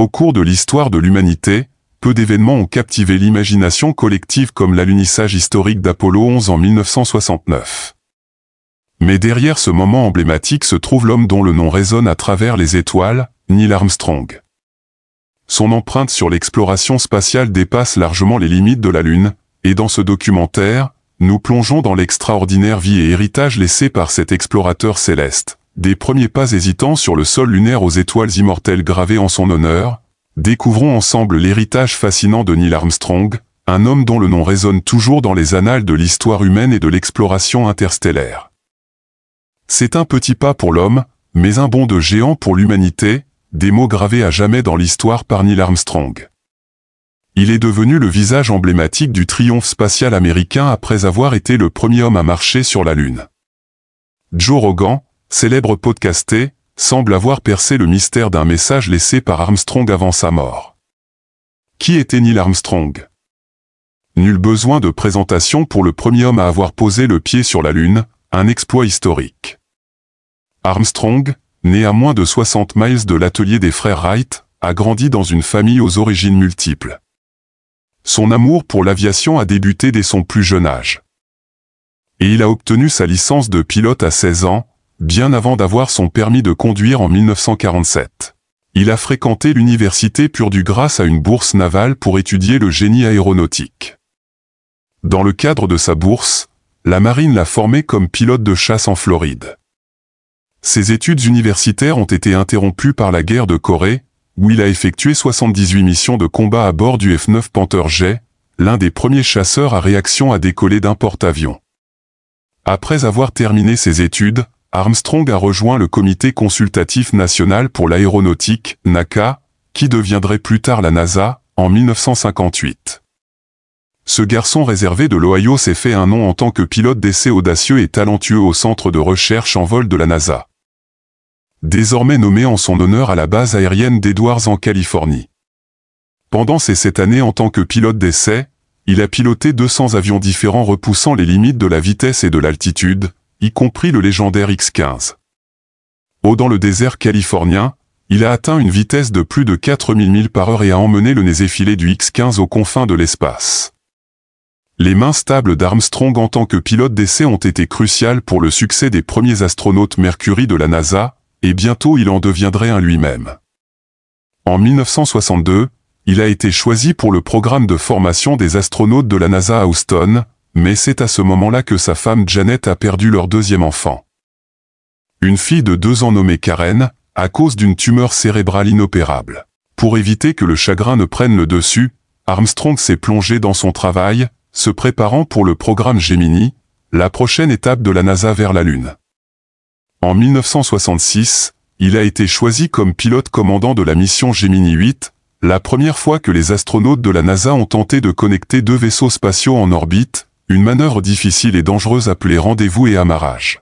Au cours de l'histoire de l'humanité, peu d'événements ont captivé l'imagination collective comme l'alunissage historique d'Apollo 11 en 1969. Mais derrière ce moment emblématique se trouve l'homme dont le nom résonne à travers les étoiles, Neil Armstrong. Son empreinte sur l'exploration spatiale dépasse largement les limites de la Lune, et dans ce documentaire, nous plongeons dans l'extraordinaire vie et héritage laissé par cet explorateur céleste, des premiers pas hésitants sur le sol lunaire aux étoiles immortelles gravées en son honneur. Découvrons ensemble l'héritage fascinant de Neil Armstrong, un homme dont le nom résonne toujours dans les annales de l'histoire humaine et de l'exploration interstellaire. C'est un petit pas pour l'homme, mais un bond de géant pour l'humanité, des mots gravés à jamais dans l'histoire par Neil Armstrong. Il est devenu le visage emblématique du triomphe spatial américain après avoir été le premier homme à marcher sur la Lune. Joe Rogan, célèbre podcasté, semble avoir percé le mystère d'un message laissé par Armstrong avant sa mort. Qui était Neil Armstrong? Nul besoin de présentation pour le premier homme à avoir posé le pied sur la Lune, un exploit historique. Armstrong, né à moins de 60 miles de l'atelier des frères Wright, a grandi dans une famille aux origines multiples. Son amour pour l'aviation a débuté dès son plus jeune âge. Et il a obtenu sa licence de pilote à 16 ans, bien avant d'avoir son permis de conduire en 1947. Il a fréquenté l'université Purdue grâce à une bourse navale pour étudier le génie aéronautique. Dans le cadre de sa bourse, la marine l'a formé comme pilote de chasse en Floride. Ses études universitaires ont été interrompues par la guerre de Corée, où il a effectué 78 missions de combat à bord du F-9 Panther J, l'un des premiers chasseurs à réaction à décoller d'un porte-avions. Après avoir terminé ses études, Armstrong a rejoint le Comité consultatif national pour l'aéronautique, NACA, qui deviendrait plus tard la NASA, en 1958. Ce garçon réservé de l'Ohio s'est fait un nom en tant que pilote d'essai audacieux et talentueux au centre de recherche en vol de la NASA. Désormais nommé en son honneur à la base aérienne d'Edwards en Californie. Pendant ces 7 années en tant que pilote d'essai, il a piloté 200 avions différents repoussant les limites de la vitesse et de l'altitude, y compris le légendaire X-15. Dans le désert californien, il a atteint une vitesse de plus de 4000 milles par heure et a emmené le nez effilé du X-15 aux confins de l'espace. Les mains stables d'Armstrong en tant que pilote d'essai ont été cruciales pour le succès des premiers astronautes Mercury de la NASA, et bientôt il en deviendrait un lui-même. En 1962, il a été choisi pour le programme de formation des astronautes de la NASA à Houston, mais c'est à ce moment-là que sa femme Janet a perdu leur deuxième enfant. Une fille de 2 ans nommée Karen, à cause d'une tumeur cérébrale inopérable. Pour éviter que le chagrin ne prenne le dessus, Armstrong s'est plongé dans son travail, se préparant pour le programme Gemini, la prochaine étape de la NASA vers la Lune. En 1966, il a été choisi comme pilote commandant de la mission Gemini 8, la première fois que les astronautes de la NASA ont tenté de connecter 2 vaisseaux spatiaux en orbite, une manœuvre difficile et dangereuse appelée rendez-vous et amarrage.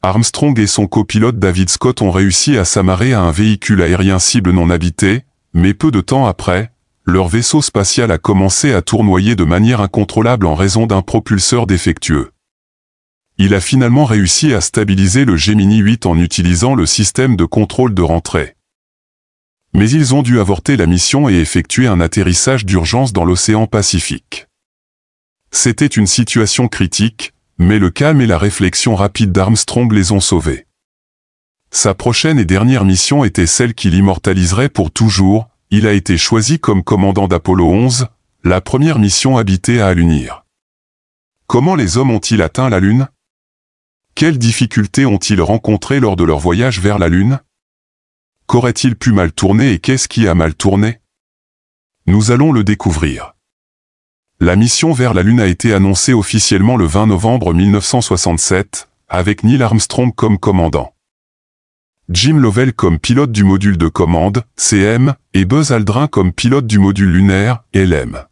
Armstrong et son copilote David Scott ont réussi à s'amarrer à un véhicule aérien cible non habité, mais peu de temps après, leur vaisseau spatial a commencé à tournoyer de manière incontrôlable en raison d'un propulseur défectueux. Il a finalement réussi à stabiliser le Gemini 8 en utilisant le système de contrôle de rentrée. Mais ils ont dû avorter la mission et effectuer un atterrissage d'urgence dans l'océan Pacifique. C'était une situation critique, mais le calme et la réflexion rapide d'Armstrong les ont sauvés. Sa prochaine et dernière mission était celle qui l'immortaliserait pour toujours. Il a été choisi comme commandant d'Apollo 11, la première mission habitée à allunir. Comment les hommes ont-ils atteint la Lune? Quelles difficultés ont-ils rencontrées lors de leur voyage vers la Lune? Qu'aurait-il pu mal tourner et qu'est-ce qui a mal tourné? Nous allons le découvrir. La mission vers la Lune a été annoncée officiellement le 20 novembre 1967, avec Neil Armstrong comme commandant. Jim Lovell comme pilote du module de commande, CM, et Buzz Aldrin comme pilote du module lunaire, LM.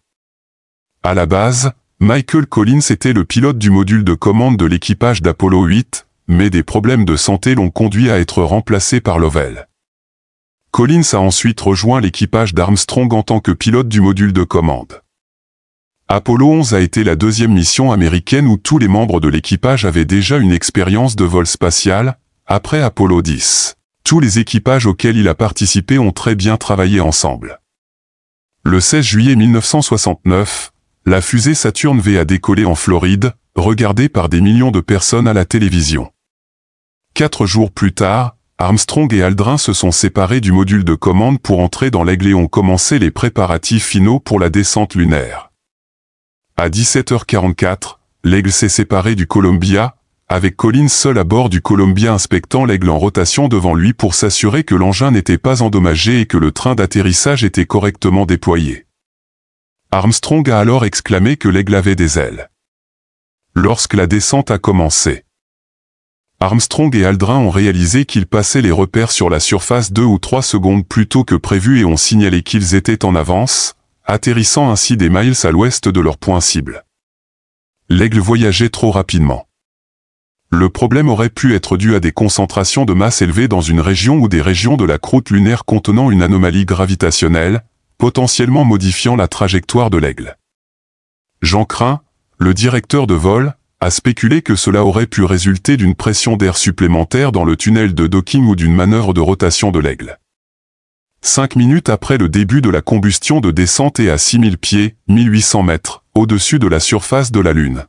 À la base, Michael Collins était le pilote du module de commande de l'équipage d'Apollo 8, mais des problèmes de santé l'ont conduit à être remplacé par Lovell. Collins a ensuite rejoint l'équipage d'Armstrong en tant que pilote du module de commande. Apollo 11 a été la deuxième mission américaine où tous les membres de l'équipage avaient déjà une expérience de vol spatial, après Apollo 10. Tous les équipages auxquels il a participé ont très bien travaillé ensemble. Le 16 juillet 1969, la fusée Saturn V a décollé en Floride, regardée par des millions de personnes à la télévision. 4 jours plus tard, Armstrong et Aldrin se sont séparés du module de commande pour entrer dans l'Aigle et ont commencé les préparatifs finaux pour la descente lunaire. À 17h44, l'Aigle s'est séparé du Columbia, avec Collins seul à bord du Columbia inspectant l'Aigle en rotation devant lui pour s'assurer que l'engin n'était pas endommagé et que le train d'atterrissage était correctement déployé. Armstrong a alors exclamé que l'Aigle avait des ailes. Lorsque la descente a commencé, Armstrong et Aldrin ont réalisé qu'ils passaient les repères sur la surface 2 ou 3 secondes plus tôt que prévu et ont signalé qu'ils étaient en avance, atterrissant ainsi des miles à l'ouest de leur point cible. L'Aigle voyageait trop rapidement. Le problème aurait pu être dû à des concentrations de masse élevées dans une région ou des régions de la croûte lunaire contenant une anomalie gravitationnelle, potentiellement modifiant la trajectoire de l'Aigle. Jean Crin, le directeur de vol, a spéculé que cela aurait pu résulter d'une pression d'air supplémentaire dans le tunnel de docking ou d'une manœuvre de rotation de l'Aigle. 5 minutes après le début de la combustion de descente et à 6000 pieds, 1800 mètres, au-dessus de la surface de la Lune.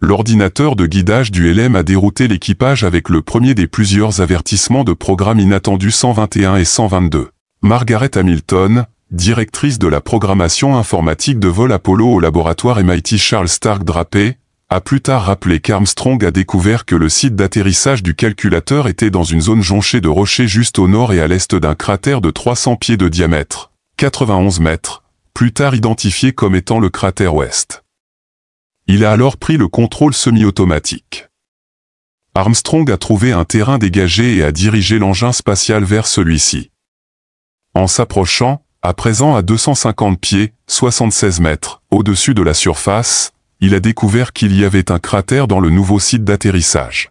L'ordinateur de guidage du LM a dérouté l'équipage avec le premier des plusieurs avertissements de programme inattendus 121 et 122. Margaret Hamilton, directrice de la programmation informatique de vol Apollo au laboratoire MIT Charles Stark Drapé, a plus tard rappelé qu'Armstrong a découvert que le site d'atterrissage du calculateur était dans une zone jonchée de rochers juste au nord et à l'est d'un cratère de 300 pieds de diamètre, 91 mètres, plus tard identifié comme étant le cratère ouest. Il a alors pris le contrôle semi-automatique. Armstrong a trouvé un terrain dégagé et a dirigé l'engin spatial vers celui-ci. En s'approchant, à présent à 250 pieds, 76 mètres, au-dessus de la surface, il a découvert qu'il y avait un cratère dans le nouveau site d'atterrissage.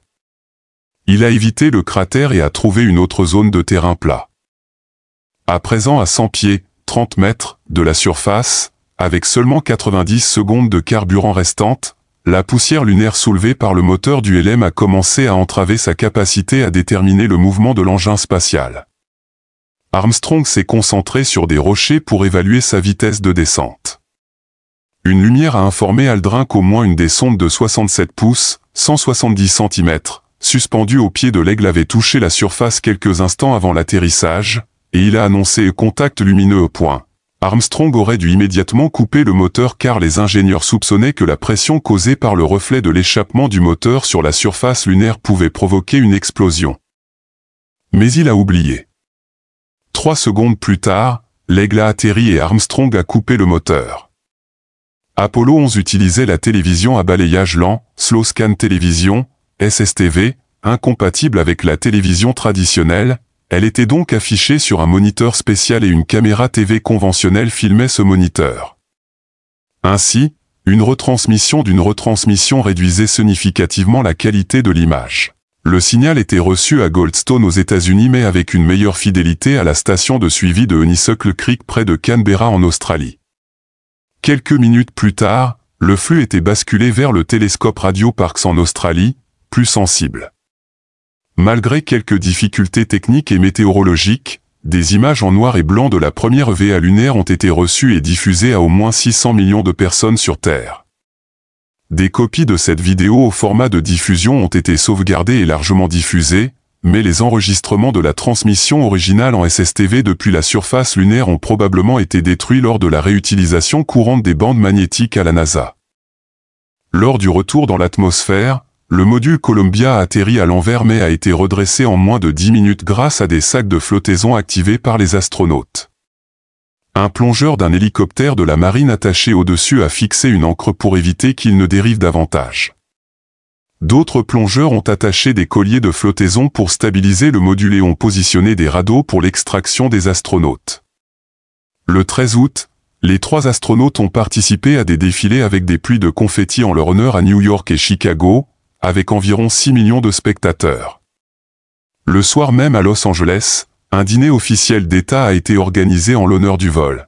Il a évité le cratère et a trouvé une autre zone de terrain plat. À présent à 100 pieds, 30 mètres, de la surface, avec seulement 90 secondes de carburant restantes, la poussière lunaire soulevée par le moteur du LM a commencé à entraver sa capacité à déterminer le mouvement de l'engin spatial. Armstrong s'est concentré sur des rochers pour évaluer sa vitesse de descente. Une lumière a informé Aldrin qu'au moins une des sondes de 67 pouces, 170 cm, suspendue au pied de l'Aigle avait touché la surface quelques instants avant l'atterrissage, et il a annoncé contact lumineux au point. Armstrong aurait dû immédiatement couper le moteur car les ingénieurs soupçonnaient que la pression causée par le reflet de l'échappement du moteur sur la surface lunaire pouvait provoquer une explosion. Mais il a oublié. 3 secondes plus tard, l'Aigle a atterri et Armstrong a coupé le moteur. Apollo 11 utilisait la télévision à balayage lent, Slow Scan Télévision, SSTV, incompatible avec la télévision traditionnelle. Elle était donc affichée sur un moniteur spécial et une caméra TV conventionnelle filmait ce moniteur. Ainsi, une retransmission d'une retransmission réduisait significativement la qualité de l'image. Le signal était reçu à Goldstone aux États-Unis mais avec une meilleure fidélité à la station de suivi de Honeysuckle Creek près de Canberra en Australie. Quelques minutes plus tard, le flux était basculé vers le télescope Radio Parkes en Australie, plus sensible. Malgré quelques difficultés techniques et météorologiques, des images en noir et blanc de la première VA lunaire ont été reçues et diffusées à au moins 600 millions de personnes sur Terre. Des copies de cette vidéo au format de diffusion ont été sauvegardées et largement diffusées, mais les enregistrements de la transmission originale en SSTV depuis la surface lunaire ont probablement été détruits lors de la réutilisation courante des bandes magnétiques à la NASA. Lors du retour dans l'atmosphère, le module Columbia a atterri à l'envers mais a été redressé en moins de 10 minutes grâce à des sacs de flottaison activés par les astronautes. Un plongeur d'un hélicoptère de la marine attaché au-dessus a fixé une ancre pour éviter qu'il ne dérive davantage. D'autres plongeurs ont attaché des colliers de flottaison pour stabiliser le module et ont positionné des radeaux pour l'extraction des astronautes. Le 13 août, les 3 astronautes ont participé à des défilés avec des pluies de confettis en leur honneur à New York et Chicago, avec environ 6 millions de spectateurs. Le soir même à Los Angeles, un dîner officiel d'État a été organisé en l'honneur du vol.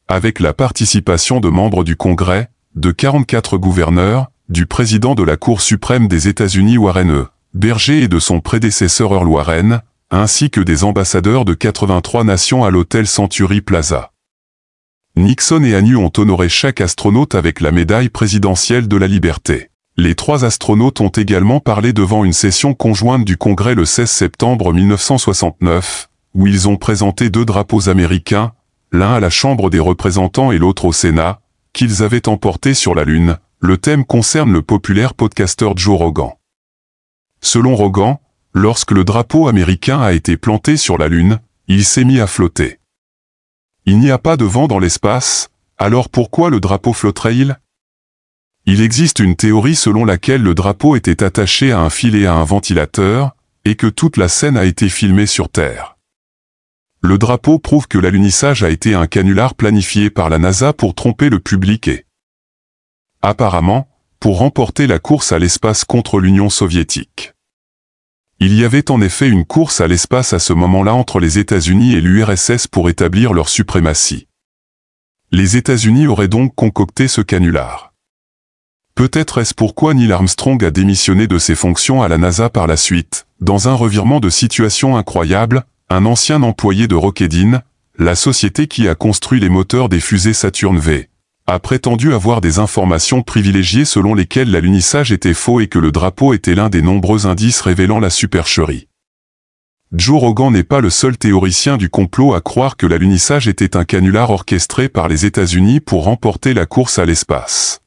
Avec la participation de membres du Congrès, de 44 gouverneurs, du président de la Cour suprême des États-Unis Warren E. Berger et de son prédécesseur Earl Warren, ainsi que des ambassadeurs de 83 nations à l'hôtel Century Plaza. Nixon et Agnew ont honoré chaque astronaute avec la médaille présidentielle de la liberté. Les 3 astronautes ont également parlé devant une session conjointe du Congrès le 16 septembre 1969, où ils ont présenté 2 drapeaux américains, l'un à la Chambre des représentants et l'autre au Sénat, qu'ils avaient emportés sur la Lune. Le thème concerne le populaire podcasteur Joe Rogan. Selon Rogan, lorsque le drapeau américain a été planté sur la Lune, il s'est mis à flotter. Il n'y a pas de vent dans l'espace, alors pourquoi le drapeau flotterait-il ? Il existe une théorie selon laquelle le drapeau était attaché à un fil et à un ventilateur, et que toute la scène a été filmée sur Terre. Le drapeau prouve que l'alunissage a été un canular planifié par la NASA pour tromper le public et, apparemment, pour remporter la course à l'espace contre l'Union soviétique. Il y avait en effet une course à l'espace à ce moment-là entre les États-Unis et l'URSS pour établir leur suprématie. Les États-Unis auraient donc concocté ce canular. Peut-être est-ce pourquoi Neil Armstrong a démissionné de ses fonctions à la NASA par la suite. Dans un revirement de situation incroyable, un ancien employé de Rocketdyne, la société qui a construit les moteurs des fusées Saturn V, a prétendu avoir des informations privilégiées selon lesquelles l'alunissage était faux et que le drapeau était l'un des nombreux indices révélant la supercherie. Joe Rogan n'est pas le seul théoricien du complot à croire que l'alunissage était un canular orchestré par les États-Unis pour remporter la course à l'espace.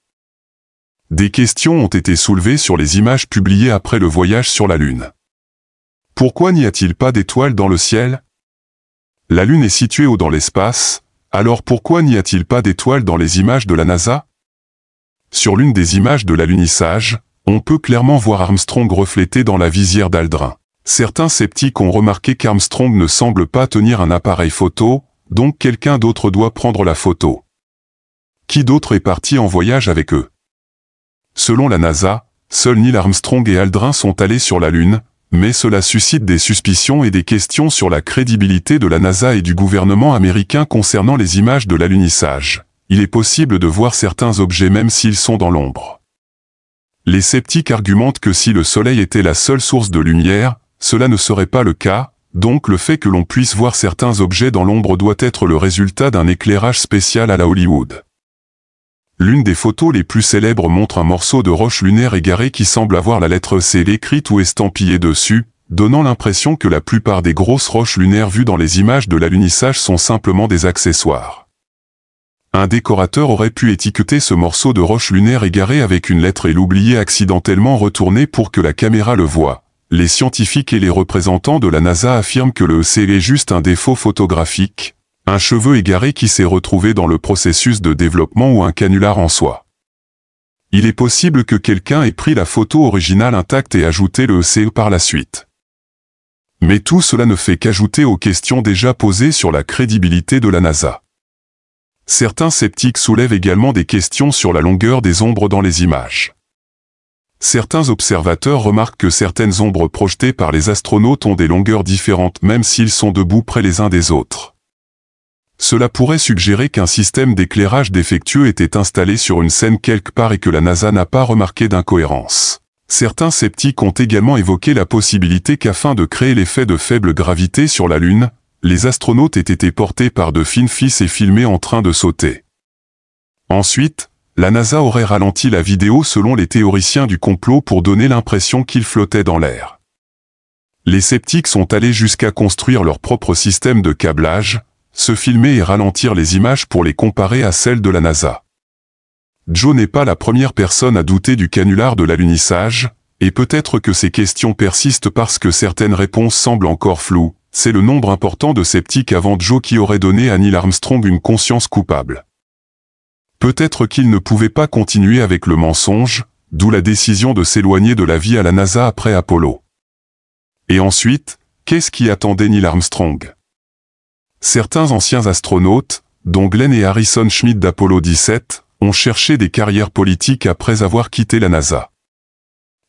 Des questions ont été soulevées sur les images publiées après le voyage sur la Lune. Pourquoi n'y a-t-il pas d'étoiles dans le ciel? La Lune est située haut dans l'espace, alors pourquoi n'y a-t-il pas d'étoiles dans les images de la NASA? Sur l'une des images de l'alunissage, on peut clairement voir Armstrong reflété dans la visière d'Aldrin. Certains sceptiques ont remarqué qu'Armstrong ne semble pas tenir un appareil photo, donc quelqu'un d'autre doit prendre la photo. Qui d'autre est parti en voyage avec eux? Selon la NASA, seuls Neil Armstrong et Aldrin sont allés sur la Lune, mais cela suscite des suspicions et des questions sur la crédibilité de la NASA et du gouvernement américain concernant les images de l'alunissage. Il est possible de voir certains objets même s'ils sont dans l'ombre. Les sceptiques argumentent que si le Soleil était la seule source de lumière, cela ne serait pas le cas, donc le fait que l'on puisse voir certains objets dans l'ombre doit être le résultat d'un éclairage spécial à la Hollywood. L'une des photos les plus célèbres montre un morceau de roche lunaire égaré qui semble avoir la lettre C écrite ou estampillée dessus, donnant l'impression que la plupart des grosses roches lunaires vues dans les images de l'alunissage sont simplement des accessoires. Un décorateur aurait pu étiqueter ce morceau de roche lunaire égaré avec une lettre et l'oublier accidentellement retourné pour que la caméra le voie. Les scientifiques et les représentants de la NASA affirment que le C est juste un défaut photographique, un cheveu égaré qui s'est retrouvé dans le processus de développement ou un canular en soi. Il est possible que quelqu'un ait pris la photo originale intacte et ajouté le C par la suite. Mais tout cela ne fait qu'ajouter aux questions déjà posées sur la crédibilité de la NASA. Certains sceptiques soulèvent également des questions sur la longueur des ombres dans les images. Certains observateurs remarquent que certaines ombres projetées par les astronautes ont des longueurs différentes même s'ils sont debout près les uns des autres. Cela pourrait suggérer qu'un système d'éclairage défectueux était installé sur une scène quelque part et que la NASA n'a pas remarqué d'incohérence. Certains sceptiques ont également évoqué la possibilité qu'afin de créer l'effet de faible gravité sur la Lune, les astronautes aient été portés par de fines vis et filmés en train de sauter. Ensuite, la NASA aurait ralenti la vidéo selon les théoriciens du complot pour donner l'impression qu'ils flottaient dans l'air. Les sceptiques sont allés jusqu'à construire leur propre système de câblage, se filmer et ralentir les images pour les comparer à celles de la NASA. Joe n'est pas la première personne à douter du canular de l'alunissage, et peut-être que ces questions persistent parce que certaines réponses semblent encore floues. C'est le nombre important de sceptiques avant Joe qui aurait donné à Neil Armstrong une conscience coupable. Peut-être qu'il ne pouvait pas continuer avec le mensonge, d'où la décision de s'éloigner de la vie à la NASA après Apollo. Et ensuite, qu'est-ce qui attendait Neil Armstrong? Certains anciens astronautes, dont Glenn et Harrison Schmitt d'Apollo 17, ont cherché des carrières politiques après avoir quitté la NASA.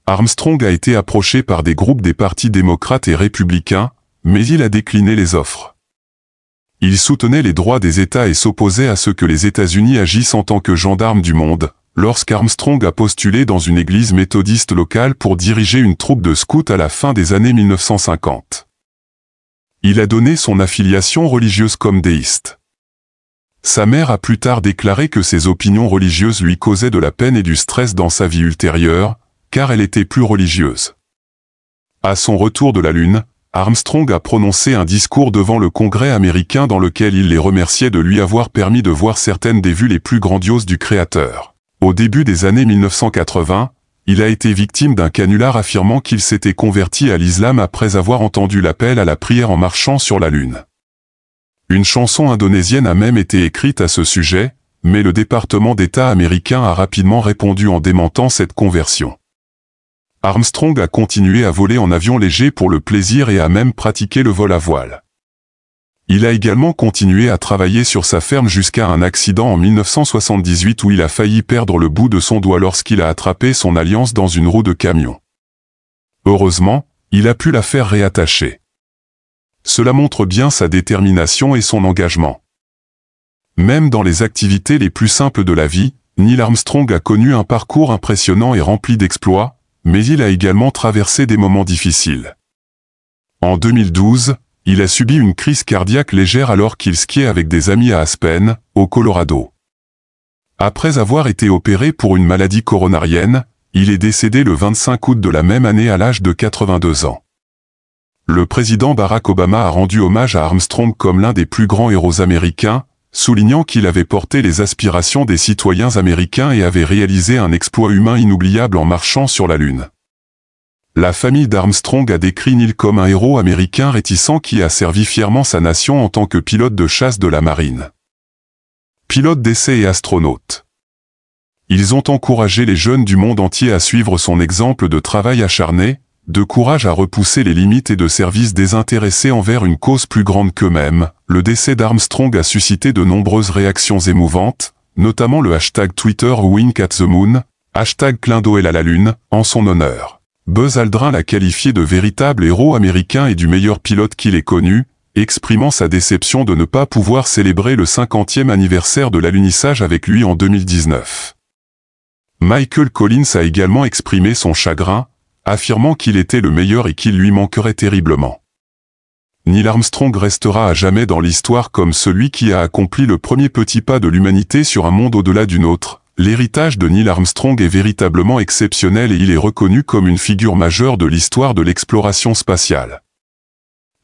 Armstrong a été approché par des groupes des partis démocrates et républicains, mais il a décliné les offres. Il soutenait les droits des États et s'opposait à ce que les États-Unis agissent en tant que gendarmes du monde, lorsqu'Armstrong a postulé dans une église méthodiste locale pour diriger une troupe de scouts à la fin des années 1950. Il a donné son affiliation religieuse comme déiste. Sa mère a plus tard déclaré que ses opinions religieuses lui causaient de la peine et du stress dans sa vie ultérieure, car elle était plus religieuse. À son retour de la Lune, Armstrong a prononcé un discours devant le Congrès américain dans lequel il les remerciait de lui avoir permis de voir certaines des vues les plus grandioses du Créateur. Au début des années 1980, il a été victime d'un canular affirmant qu'il s'était converti à l'islam après avoir entendu l'appel à la prière en marchant sur la Lune. Une chanson indonésienne a même été écrite à ce sujet, mais le département d'État américain a rapidement répondu en démentant cette conversion. Armstrong a continué à voler en avion léger pour le plaisir et a même pratiqué le vol à voile. Il a également continué à travailler sur sa ferme jusqu'à un accident en 1978 où il a failli perdre le bout de son doigt lorsqu'il a attrapé son alliance dans une roue de camion. Heureusement, il a pu la faire réattacher. Cela montre bien sa détermination et son engagement. Même dans les activités les plus simples de la vie, Neil Armstrong a connu un parcours impressionnant et rempli d'exploits, mais il a également traversé des moments difficiles. En 2012, il a subi une crise cardiaque légère alors qu'il skiait avec des amis à Aspen, au Colorado. Après avoir été opéré pour une maladie coronarienne, il est décédé le 25 août de la même année à l'âge de 82 ans. Le président Barack Obama a rendu hommage à Armstrong comme l'un des plus grands héros américains, soulignant qu'il avait porté les aspirations des citoyens américains et avait réalisé un exploit humain inoubliable en marchant sur la Lune. La famille d'Armstrong a décrit Neil comme un héros américain réticent qui a servi fièrement sa nation en tant que pilote de chasse de la marine. Pilote d'essai et astronaute. Ils ont encouragé les jeunes du monde entier à suivre son exemple de travail acharné, de courage à repousser les limites et de service désintéressé envers une cause plus grande qu'eux-mêmes. Le décès d'Armstrong a suscité de nombreuses réactions émouvantes, notamment le hashtag Twitter Wink at the Moon, hashtag clin d'œil à la Lune, en son honneur. Buzz Aldrin l'a qualifié de véritable héros américain et du meilleur pilote qu'il ait connu, exprimant sa déception de ne pas pouvoir célébrer le 50e anniversaire de l'alunissage avec lui en 2019. Michael Collins a également exprimé son chagrin, affirmant qu'il était le meilleur et qu'il lui manquerait terriblement. Neil Armstrong restera à jamais dans l'histoire comme celui qui a accompli le premier petit pas de l'humanité sur un monde au-delà d'une autre. L'héritage de Neil Armstrong est véritablement exceptionnel et il est reconnu comme une figure majeure de l'histoire de l'exploration spatiale.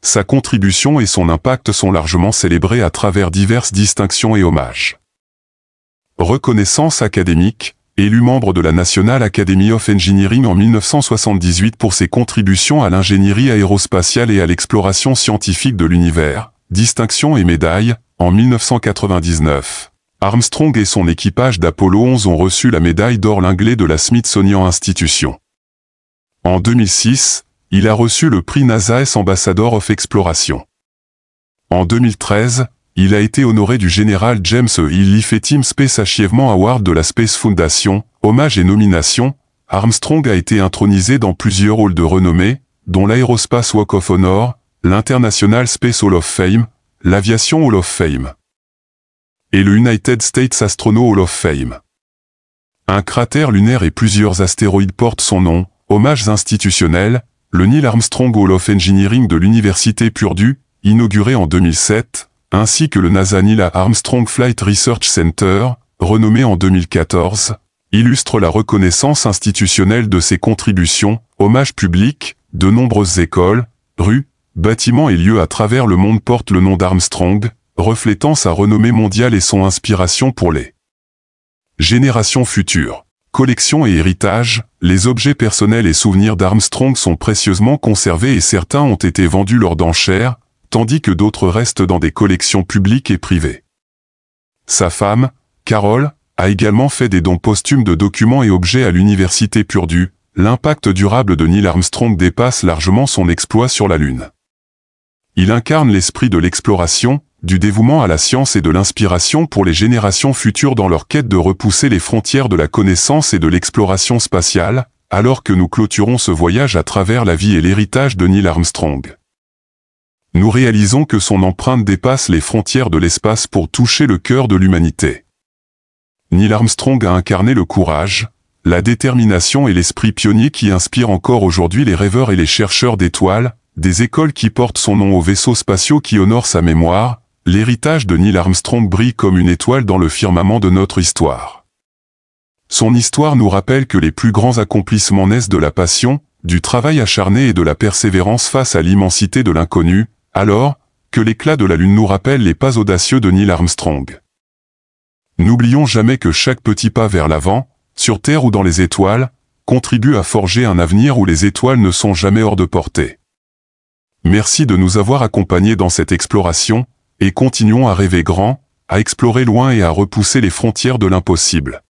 Sa contribution et son impact sont largement célébrés à travers diverses distinctions et hommages. Reconnaissance académique. Élu membre de la National Academy of Engineering en 1978 pour ses contributions à l'ingénierie aérospatiale et à l'exploration scientifique de l'univers, distinction et médaille, en 1999. Armstrong et son équipage d'Apollo 11 ont reçu la médaille d'or Langley de la Smithsonian Institution. En 2006, il a reçu le prix NASA Ambassador of Exploration. En 2013, il a été honoré du général James E. Iliff Team Space Achievement Award de la Space Foundation. Hommage et nomination, Armstrong a été intronisé dans plusieurs halls de renommée, dont l'Aerospace Walk of Honor, l'International Space Hall of Fame, l'Aviation Hall of Fame et le United States Astronaut Hall of Fame. Un cratère lunaire et plusieurs astéroïdes portent son nom. Hommages institutionnels, le Neil Armstrong Hall of Engineering de l'Université Purdue, inauguré en 2007, ainsi que le NASA Neil Armstrong Flight Research Center, renommé en 2014, illustrent la reconnaissance institutionnelle de ses contributions. Hommages publics, de nombreuses écoles, rues, bâtiments et lieux à travers le monde portent le nom d'Armstrong, reflétant sa renommée mondiale et son inspiration pour les générations futures. Collection et héritage, les objets personnels et souvenirs d'Armstrong sont précieusement conservés et certains ont été vendus lors d'enchères, tandis que d'autres restent dans des collections publiques et privées. Sa femme, Carol, a également fait des dons posthumes de documents et objets à l'Université Purdue. L'impact durable de Neil Armstrong dépasse largement son exploit sur la Lune. Il incarne l'esprit de l'exploration, du dévouement à la science et de l'inspiration pour les générations futures dans leur quête de repousser les frontières de la connaissance et de l'exploration spatiale, alors que nous clôturons ce voyage à travers la vie et l'héritage de Neil Armstrong. Nous réalisons que son empreinte dépasse les frontières de l'espace pour toucher le cœur de l'humanité. Neil Armstrong a incarné le courage, la détermination et l'esprit pionnier qui inspirent encore aujourd'hui les rêveurs et les chercheurs d'étoiles, des écoles qui portent son nom aux vaisseaux spatiaux qui honorent sa mémoire. L'héritage de Neil Armstrong brille comme une étoile dans le firmament de notre histoire. Son histoire nous rappelle que les plus grands accomplissements naissent de la passion, du travail acharné et de la persévérance face à l'immensité de l'inconnu, alors que l'éclat de la Lune nous rappelle les pas audacieux de Neil Armstrong. N'oublions jamais que chaque petit pas vers l'avant, sur Terre ou dans les étoiles, contribue à forger un avenir où les étoiles ne sont jamais hors de portée. Merci de nous avoir accompagnés dans cette exploration, et continuons à rêver grand, à explorer loin et à repousser les frontières de l'impossible.